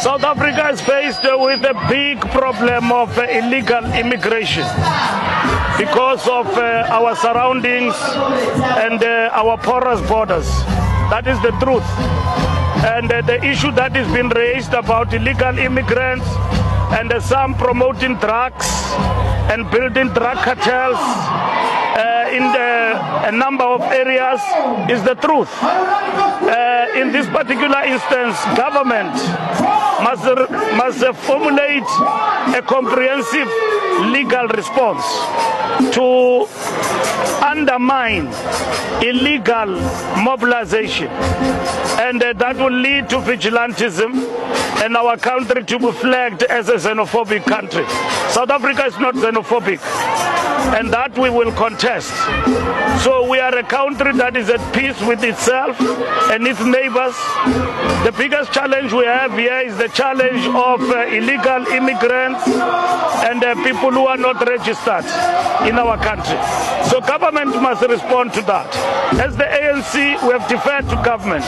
South Africa is faced with a big problem of illegal immigration because of our surroundings and our porous borders. That is the truth. And the issue that has been raised about illegal immigrants and some promoting drugs and building drug cartels in a number of areas is the truth. In this particular instance, government must formulate a comprehensive legal response to undermine illegal mobilization, and that will lead to vigilantism and our country to be flagged as a xenophobic country. South Africa is not xenophobic, and that we will contest. So we are a country that is at peace with itself and its neighbors. The biggest challenge we have here is the challenge of illegal immigrants and people who are not registered in our country. So government must respond to that. As the ANC, we have deferred to government.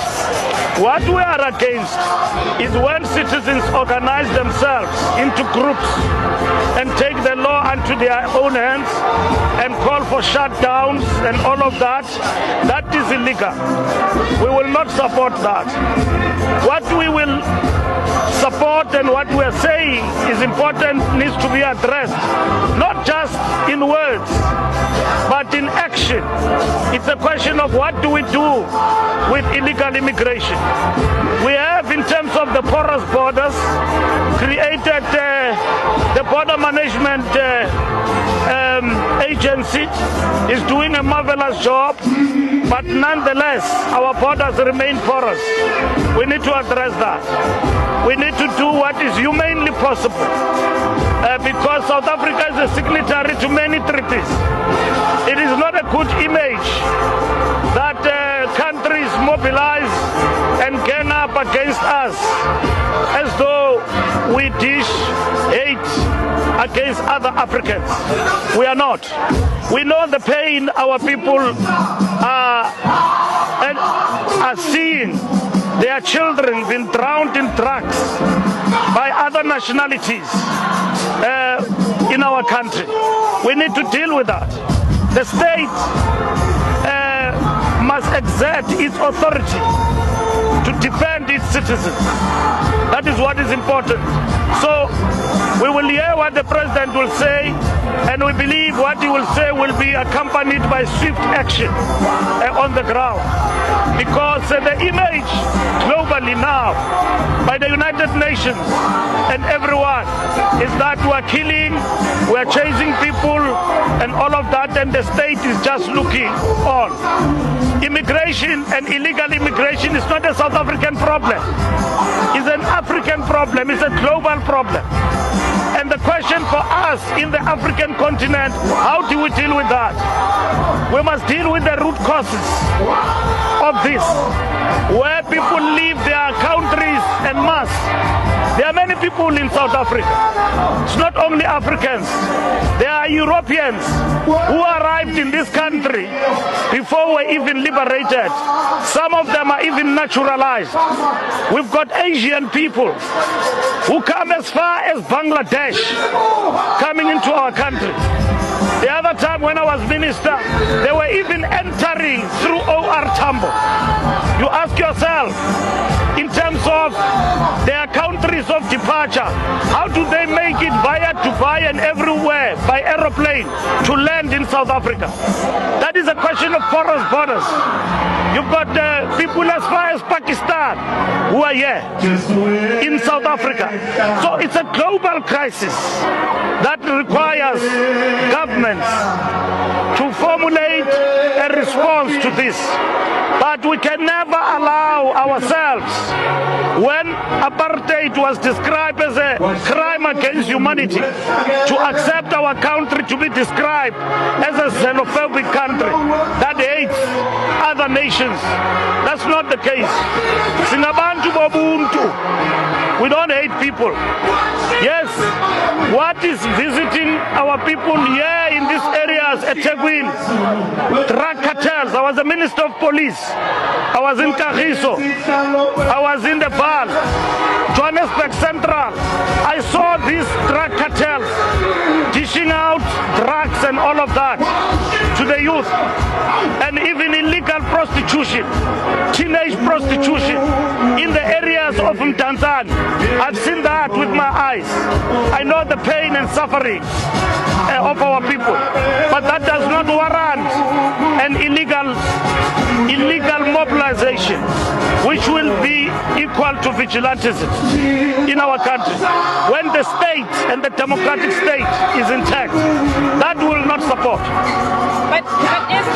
What we are against is when citizens organize themselves into groups and take the law into their own hands and call for shutdowns and all of that. That is illegal. We will not support that. What we will support and what we are saying is important, needs to be addressed, not just in words, but in action. It's a question of what do we do with illegal immigration. We have, in terms of the porous borders, created the Border Management Agency is doing a marvelous job, but nonetheless, our borders remain porous. We need to address that. We need to do what is humanely possible, because South Africa is a signatory to many treaties. It is not a good image that countries mobilize and gang up against us as though we dish hate against other Africans. We are not. We know the pain our people are seeing. Their children being drowned in drugs by other nationalities in our country. We need to deal with that. The state must exert its authority to defend its citizens. That is what is important. So we will hear what the president will say, and we believe what he will say will be accompanied by swift action on the ground. Because the image globally now by the United Nations and everyone is that we are killing, we are chasing people and all of that, and the state is just looking on. Immigration and illegal immigration is not a South African problem. It's an African problem. It's a global problem. And the question for us in the African continent, how do we deal with that? We must deal with the root causes of this, where people leave their countries en masse. There are many people in South Africa. It's not only Africans. There are Europeans who arrived in this country before we were even liberated. Some of them are even naturalized. We've got Asian people who come as far as Bangladesh coming into our country. The other time when I was minister, they were even entering through OR Tambo. You ask yourself, in terms of their countries of departure, how do they make it via Dubai and everywhere by aeroplane to land in South Africa? That is a question of porous borders. You've got people as far as Pakistan who are here in South Africa. So it's a global crisis that requires governments to formulate a response to this. But we can never allow ourselves, when apartheid was described as a crime against humanity, to accept our country to be described as a xenophobic country that hates other nations. That's not the case. Singabantu bobuntu. We don't hate people. Yes, what is visiting our people here in these areas at Teguin? Drug cartels. I was the Minister of Police. I was in Kagiso. I was in the Vaal. Johannesburg Central, I saw these drug cartels dishing out drugs and all of that to the youth, and even illegal prostitution, teenage prostitution in the areas of Mdantsane. I've seen that with my eyes. I know the pain and suffering of our people, but that does not warrant an illegal mobilization, which will be equal to vigilantism in our country. When the state and the democratic state is intact, that will not support. But just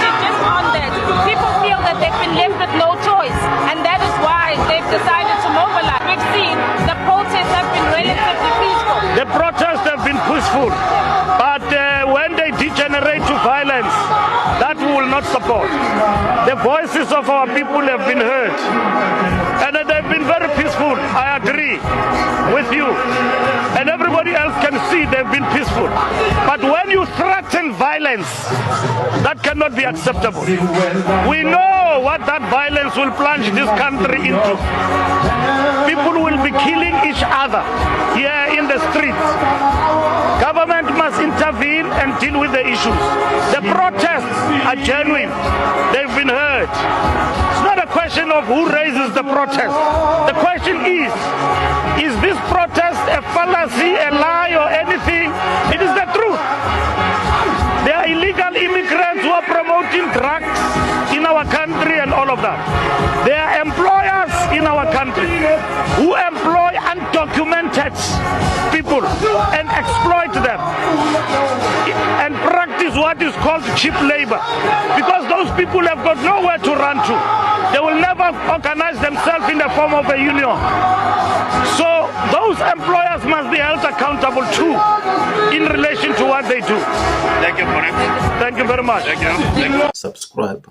on that, people feel that they've been left with no choice, and that is why they've decided to mobilize. We've seen the protests have been relatively peaceful. The protests have been peaceful, but when they degenerate to violence, that we will not support. The voices of our people have been heard, and they've been very peaceful. I agree with you, and everybody else can see they've been peaceful. But when you threaten violence, that cannot be acceptable. We know what that violence will plunge this country into. People will be killing each other here in the streets. Government must intervene and deal with the issues. The protests are genuine. They've been heard. It's not a question of who raises the protest. The question is this protest a fallacy, a lie, or anything? It is the truth. There are illegal immigrants who are promoting drugs in our country and all of that. There are employers in our country who employ undocumented people and exploit them and practice what is called cheap labor, because those people have got nowhere to run to. They will never organize themselves in the form of a union. So those employers must be held accountable too in relation to what they do. Thank you for it. Thank you very much. Thank you. Subscribe.